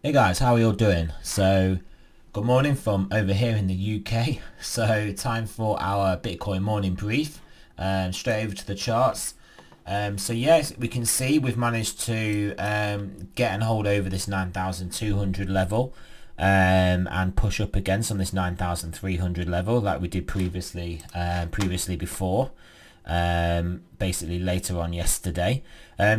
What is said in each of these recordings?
Hey guys, how are you all doing? So, good morning from over here in the UK. So, time for our Bitcoin morning brief. Straight over to the charts. So yes, we can see we've managed to get and hold over this 9,200 level and push up against on this 9,300 level like we did previously before. Basically later on yesterday.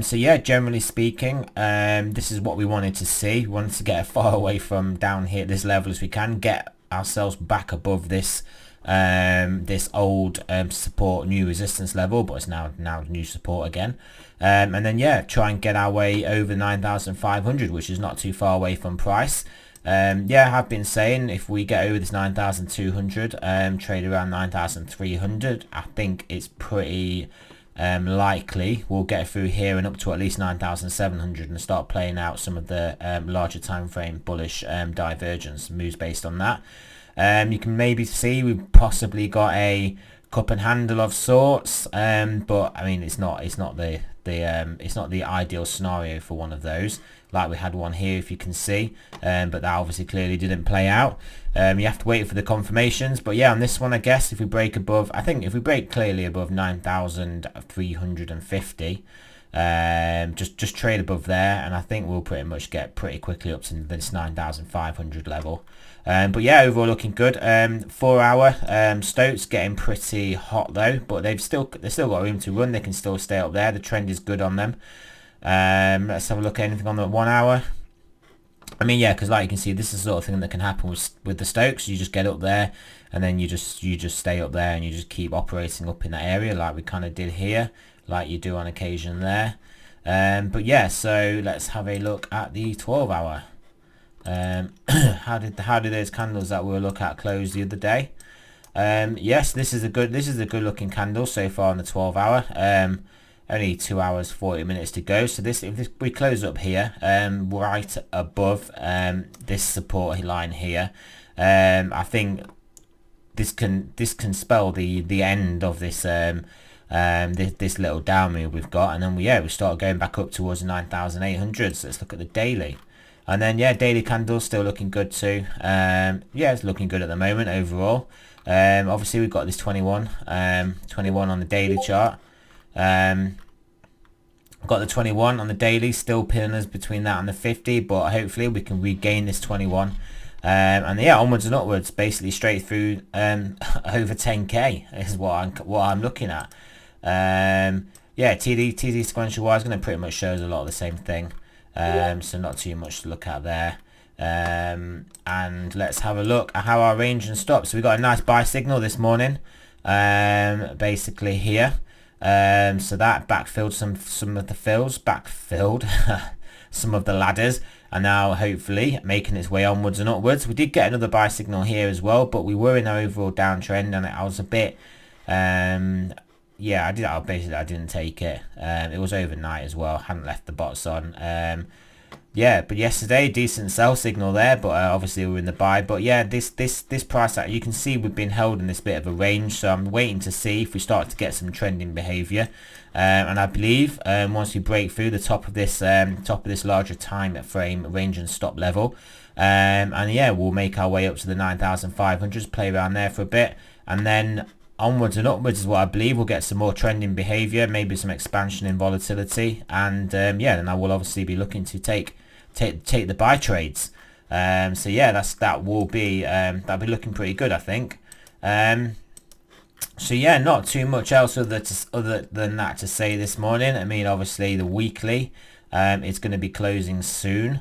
So yeah, generally speaking, this is what we wanted to see. We wanted to get as far away from down here at this level as we can, get ourselves back above this this old support, new resistance level, but it's now new support again. And then yeah, try and get our way over 9,500, which is not too far away from price. Yeah, I have been saying if we get over this 9,200, trade around 9,300, I think it's pretty likely we'll get through here and up to at least 9,700 and start playing out some of the larger time frame bullish divergence moves based on that. You can maybe see we've possibly got a cup and handle of sorts, but I mean it's not the ideal scenario for one of those. Like we had one here, if you can see, but that obviously clearly didn't play out. You have to wait for the confirmations, but yeah, on this one, I guess if we break above, I think if we break clearly above 9,350, just trade above there, and I think we'll pretty much get pretty quickly up to this 9,500 level. But yeah, overall looking good. 4 hour Stokes getting pretty hot though, but they've still got room to run. They can still stay up there. The trend is good on them. Let's have a look at anything on the 1 hour. I mean, yeah, because like you can see, this is the sort of thing that can happen with the Stokes. You just get up there, and then you just stay up there, and you just keep operating up in that area, like we kind of did here, like you do on occasion there. But yeah, so let's have a look at the 12 hour. How did those candles that we'll look at close the other day? Yes, this is a good looking candle so far on the 12 hour. Only 2 hours 40 minutes to go, so if we close up here right above this support line here, I think this can spell the end of this this little down move we've got, and then we start going back up towards the 9,800. So let's look at the daily. And then yeah, daily candles still looking good too. Yeah, it's looking good at the moment overall. Obviously we've got this 21 on the daily chart. Got the 21 on the daily, still pinning us between that and the 50, but hopefully we can regain this 21. And yeah, onwards and upwards, basically straight through over 10k is what I'm looking at. Yeah, TD sequential wise going to pretty much shows a lot of the same thing. So not too much to look at there. And let's have a look at how our range and stop. So we got a nice buy signal this morning, basically here. So that backfilled some of the fills, some of the ladders, and now hopefully making its way onwards and upwards. We did get another buy signal here as well, but we were in our overall downtrend, and I was a bit yeah, I didn't take it. It was overnight as well, hadn't left the bots on. Yeah, but yesterday decent sell signal there, but obviously we were in the buy. But yeah, this price you can see we've been held in this bit of a range, so I'm waiting to see if we start to get some trending behavior. And I believe once we break through the top of this larger time frame range and stop level, and yeah, we'll make our way up to the 9,500s, play around there for a bit, and then onwards and upwards is what I believe. We'll get some more trending behavior, maybe some expansion in volatility, and yeah, then I will obviously be looking to take the buy trades. So yeah, that'll be looking pretty good, I think. So yeah, not too much else other than that to say this morning. I mean, obviously the weekly it's going to be closing soon.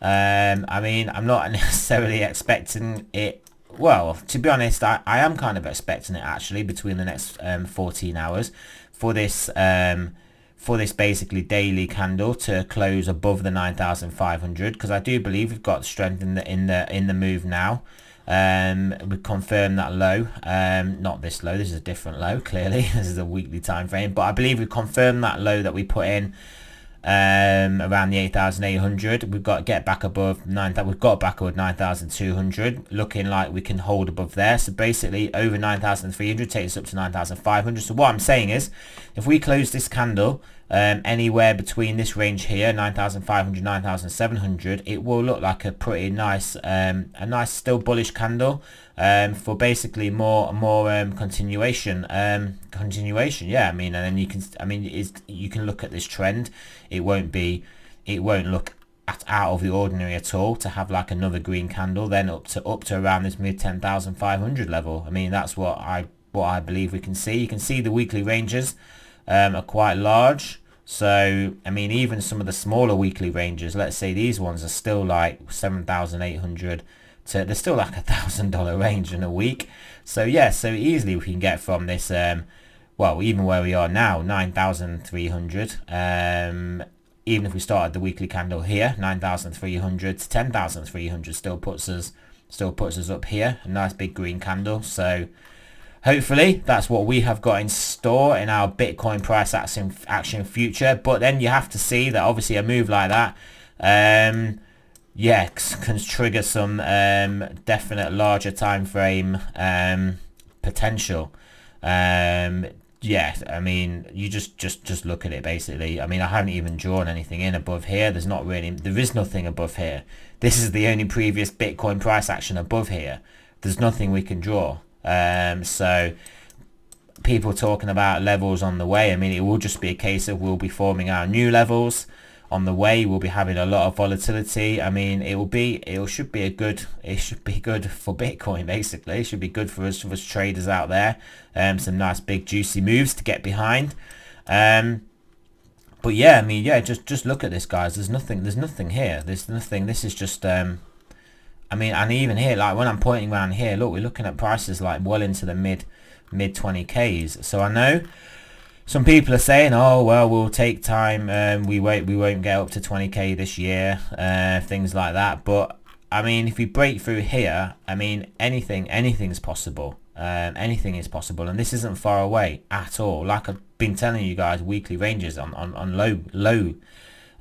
I mean, I'm not necessarily expecting it. Well, to be honest, I am kind of expecting it actually between the next 14 hours for this basically daily candle to close above the 9,500, because I do believe we've got strength in the move now. We confirmed that low, not this low, this is a different low, clearly this is a weekly time frame, but I believe we confirmed that low that we put in around the 8,800. We've got to get back above 9,000. We've got back above 9,200, looking like we can hold above there. So basically over 9,300 takes us up to 9,500. So what I'm saying is, if we close this candle anywhere between this range here, 9,500, 9,700, it will look like a pretty nice, a nice still bullish candle for basically more continuation. Yeah. I mean, and then you can look at this trend. It won't look out of the ordinary at all to have like another green candle, then up to around this mid 10,500 level. I mean, that's what I believe we can see. You can see the weekly ranges are quite large. So I mean, even some of the smaller weekly ranges, let's say these ones are still like 7,800 to, they're still like $1,000 range in a week. So yeah, so easily we can get from this well, even where we are now, 9,300, even if we started the weekly candle here, 9,300 to 10,300 still puts us up here, a nice big green candle. So hopefully that's what we have got in store in our Bitcoin price action future. But then you have to see that obviously a move like that, yeah, can trigger some definite larger time frame potential. Yeah, I mean, you just look at it basically. I mean, I haven't even drawn anything in above here. There is nothing above here. This is the only previous Bitcoin price action above here. There's nothing we can draw. So people talking about levels on the way, I mean, it will just be a case of we'll be forming our new levels on the way. We'll be having a lot of volatility. I mean, it should be good for Bitcoin basically. It should be good for us traders out there. Some nice big juicy moves to get behind. But yeah, I mean, yeah, just look at this, guys. There's nothing here. There's nothing. This is just I mean, and even here, like when I'm pointing around here, look, we're looking at prices like well into the mid 20Ks. So I know some people are saying, oh well, we'll take time, we won't get up to 20K this year, things like that. But I mean, if we break through here, I mean, anything's possible. Anything is possible, and this isn't far away at all. Like I've been telling you guys, weekly ranges on low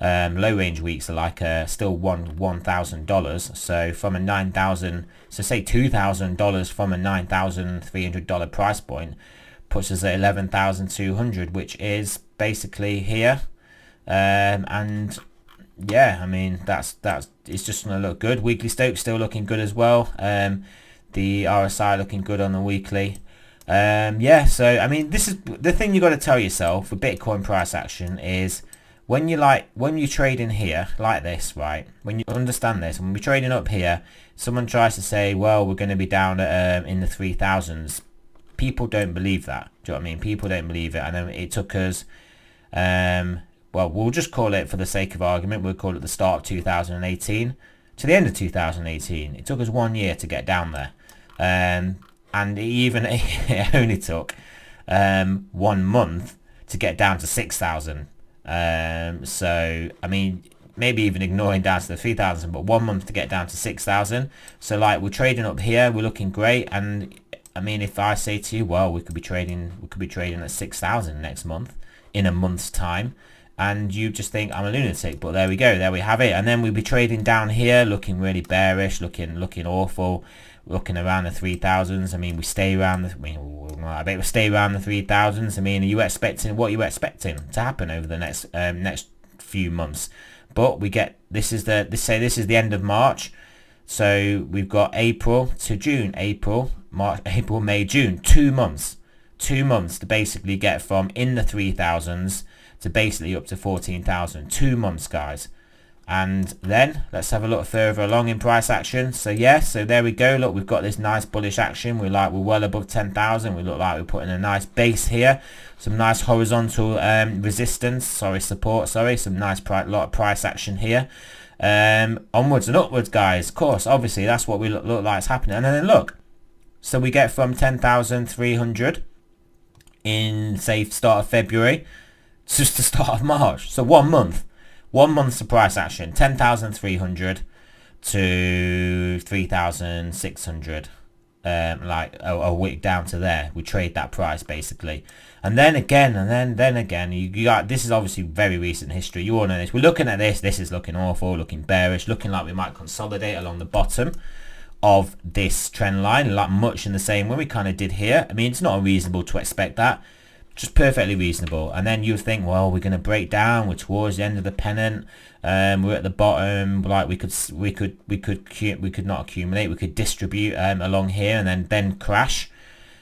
range weeks are like still $1,000. So from a 9,000, so say $2,000 from a $9,300 price point puts us at 11,200, which is basically here. And yeah, I mean, that's it's just gonna look good. Weekly Stoke still looking good as well. The RSI looking good on the weekly. Yeah, so I mean, this is the thing you got to tell yourself for Bitcoin price action is when you trade in here like this, right? When you understand this, when we're trading up here, someone tries to say, well, we're going to be down at, in the 3,000s. People don't believe that. Do you know what I mean? People don't believe it. And then it took us, well, we'll just call it, for the sake of argument, we'll call it the start of 2018 to the end of 2018. It took us 1 year to get down there. And it only took 1 month to get down to 6,000. So I mean, maybe even ignoring down to the 3,000, but 1 month to get down to 6,000. So like, we're trading up here, we're looking great. And I mean, if I say to you, well, we could be trading at 6,000 next month in a month's time, and you just think I'm a lunatic. But there we go, there we have it. And then we'll be trading down here, looking really bearish, looking awful, looking around the 3,000s. I mean, we stay around I bet we'll stay around the 3,000s. I mean, what are you expecting to happen over the next few months? But we get, this is the end of March. So we've got April to June, April, May, June, 2 months. 2 months to basically get from in the 3,000s to basically up to 14,000. 2 months, guys. And then let's have a look further along in price action. So yeah, so there we go. Look, we've got this nice bullish action. We're well above 10,000. We look like we're putting a nice base here. Some nice horizontal support. Some nice lot of price action here. Onwards and upwards, guys. Of course, obviously that's what we look like it's happening. And then look, so we get from 10,300 in, say, start of February just the start of March. So 1 month. 1 month's of price action, 10,300 to 3,600, like a week down to there. We trade that price basically, and then again, you got, this is obviously very recent history. You all know this. We're looking at this. This is looking awful, looking bearish, looking like we might consolidate along the bottom of this trend line, like much in the same way we kind of did here. I mean, it's not unreasonable to expect that. just perfectly reasonable. And then you think, well, we're going to break down, we're towards the end of the pennant, we're at the bottom, like we could not accumulate, we could distribute along here and then crash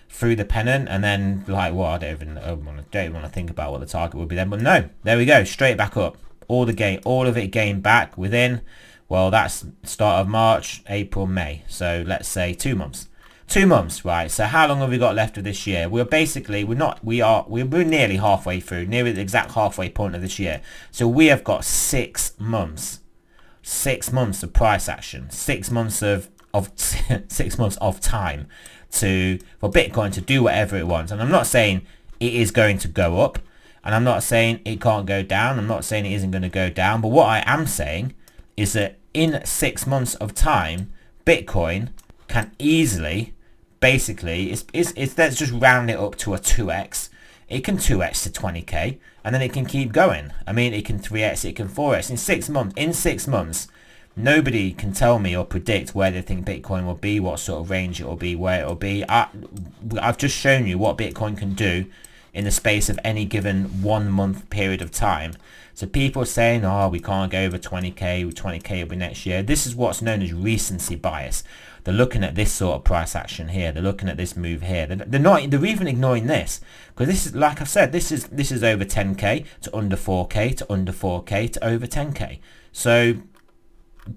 through the pennant, and then like, well, I don't even want to think about what the target would be then. But no, there we go, straight back up. All of it gained back within, well, that's start of March, April, May, so let's say 2 months. 2 months, right? So how long have we got left of this year? We're nearly halfway through, nearly the exact halfway point of this year. So we have got 6 months. 6 months of price action. 6 months of 6 months of time for Bitcoin to do whatever it wants. And I'm not saying it is going to go up, and I'm not saying it can't go down. I'm not saying it isn't going to go down. But what I am saying is that in 6 months of time, Bitcoin can easily, basically, let's just round it up to a 2x. It can 2x to 20k, and then it can keep going. I mean, it can 3x, it can 4x. In 6 months, nobody can tell me or predict where they think Bitcoin will be, what sort of range it will be, where it will be. I've just shown you what Bitcoin can do in the space of any given 1 month period of time. So people saying, oh, we can't go over 20k will be next year. This is what's known as recency bias. They're looking at this sort of price action here. They're looking at this move here. They're even ignoring this, because this is, like I've said, this is over 10k to under 4k to under 4k to over 10k. So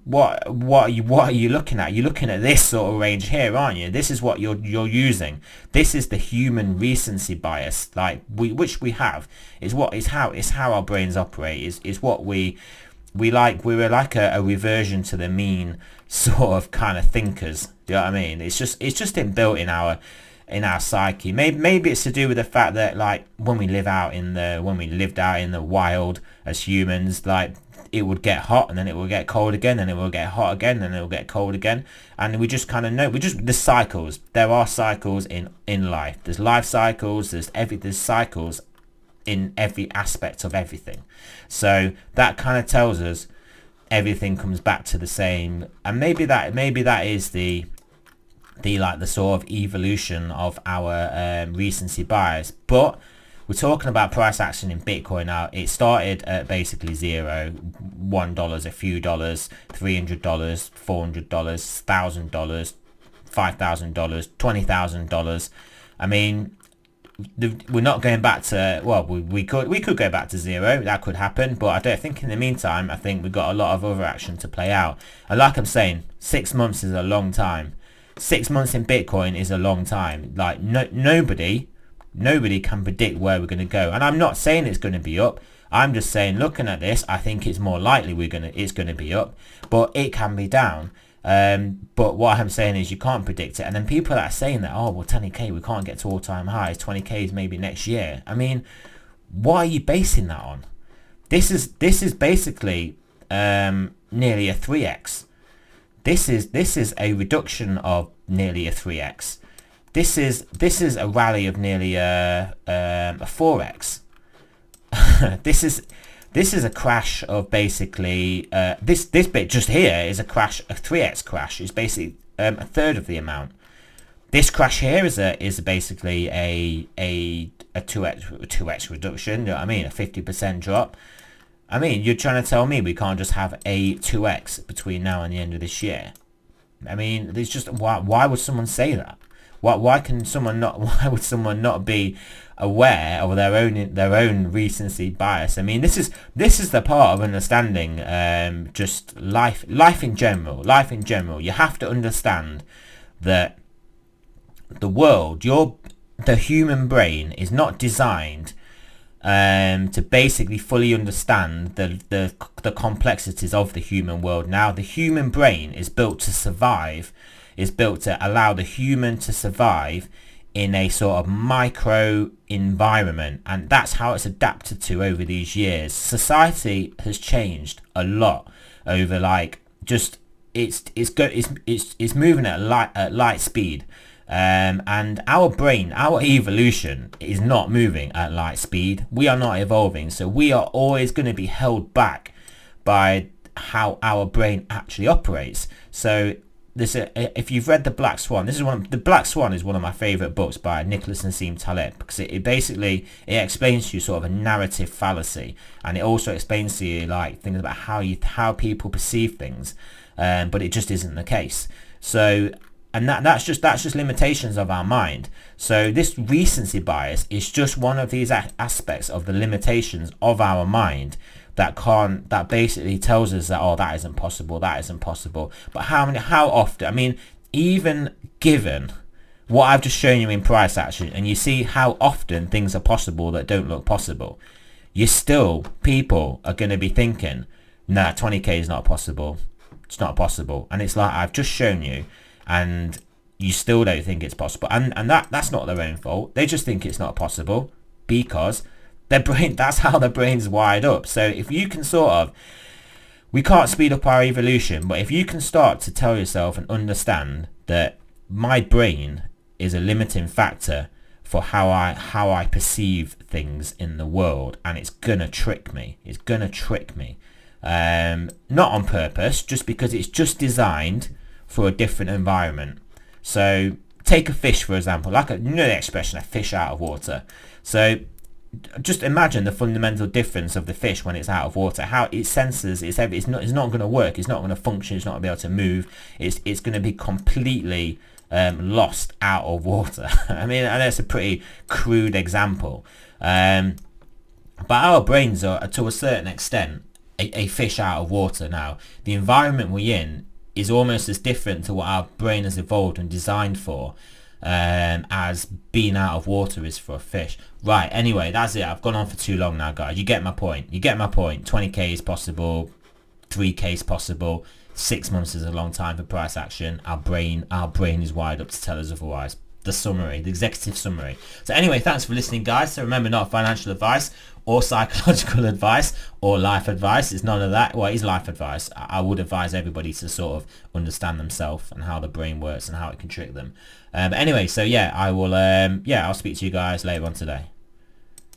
what are you looking at? You're looking at this sort of range here, aren't you? This is what you're using. This is the human recency bias, which we have. It's how our brains operate. Is what we like. We're like a reversion to the mean sort of kind of thinkers. Do you know what I mean? It's just inbuilt in our psyche. Maybe it's to do with the fact that, like, when we lived out in the wild as humans, like, it would get hot and then it will get cold again, and it will get hot again and it will get cold again, and we just kind of know, the cycles. There are cycles in life. There's life cycles, there's cycles in every aspect of everything. So that kind of tells us everything comes back to the same, and maybe that is the sort of evolution of our recency bias. But we're talking about price action in Bitcoin now. It started at basically zero, $1, a few dollars, $300, $400, $1,000, $5,000, $20,000. I mean, we're not going back to, well, we could go back to zero. That could happen, but I don't think in the meantime, I think we've got a lot of other action to play out. And like I'm saying, 6 months is a long time. 6 months in Bitcoin is a long time. Like, nobody can predict where we're going to go. And I'm not saying it's going to be up. I'm just saying, looking at this, I think it's more likely it's going to be up, but it can be down. But what I'm saying is you can't predict it. And then people that are saying that, oh, well, 20k, we can't get to all-time highs, 20k is maybe next year. I mean, what are you basing that on? This is basically nearly a 3x. This is a reduction of nearly a 3x. This is a rally of nearly a 4x. This is a crash of basically this bit just here is a crash, a 3x crash. It's basically a third of the amount. This crash here is basically a 2x reduction. You know what I mean? A 50% drop. I mean, you're trying to tell me we can't just have a 2x between now and the end of this year? I mean, there's just why would someone say that? Why would someone not be aware of their own recency bias? I mean, this is the part of understanding just life in general. You have to understand that the world, the human brain is not designed to basically fully understand the complexities of the human world. Now, the human brain is built to survive. Is built to allow the human to survive in a sort of micro environment, and that's how it's adapted to over these years. Society has changed a lot over, like, just it's moving at light speed, and our brain, our evolution is not moving at light speed. We are not evolving, so we are always going to be held back by how our brain actually operates. So this if you've read The Black Swan, The Black Swan is one of my favorite books by Nicholas Nassim Taleb, because it basically it explains to you sort of a narrative fallacy, and it also explains to you like things about how people perceive things, but it just isn't the case. So, and that's just limitations of our mind. So this recency bias is just one of these aspects of the limitations of our mind that basically tells us that, oh, that isn't possible. But how often, I mean, even given what I've just shown you in price action, and you see how often things are possible that don't look possible, people are going to be thinking, nah, 20k is not possible. It's not possible. And it's like, I've just shown you, and you still don't think it's possible. And that's not their own fault. They just think it's not possible because their brain, that's how their brain's wired up. So if you can we can't speed up our evolution, but if you can start to tell yourself and understand that my brain is a limiting factor for how I perceive things in the world, and it's gonna trick me. Not on purpose, just because it's just designed for a different environment. So take a fish, for example, the expression, a fish out of water. So just imagine the fundamental difference of the fish when it's out of water, how it senses it's not going to work, it's not going to function, it's not going to be able to move, it's going to be completely lost out of water. I mean, and that's a pretty crude example, but our brains are, to a certain extent, a fish out of water. Now, the environment we're in is almost as different to what our brain has evolved and designed for as being out of water is for a fish. Right, anyway, that's it. I've gone on for too long now, guys. You get my point. 20k is possible, 3k is possible, 6 months is a long time for price action. Our brain is wired up to tell us otherwise. The executive summary. So anyway, thanks for listening, guys. So remember, not financial advice or psychological advice or life advice. It's none of that. Well, it is life advice. I would advise everybody to sort of understand themselves and how the brain works and how it can trick them. But anyway, so yeah, I'll speak to you guys later on today.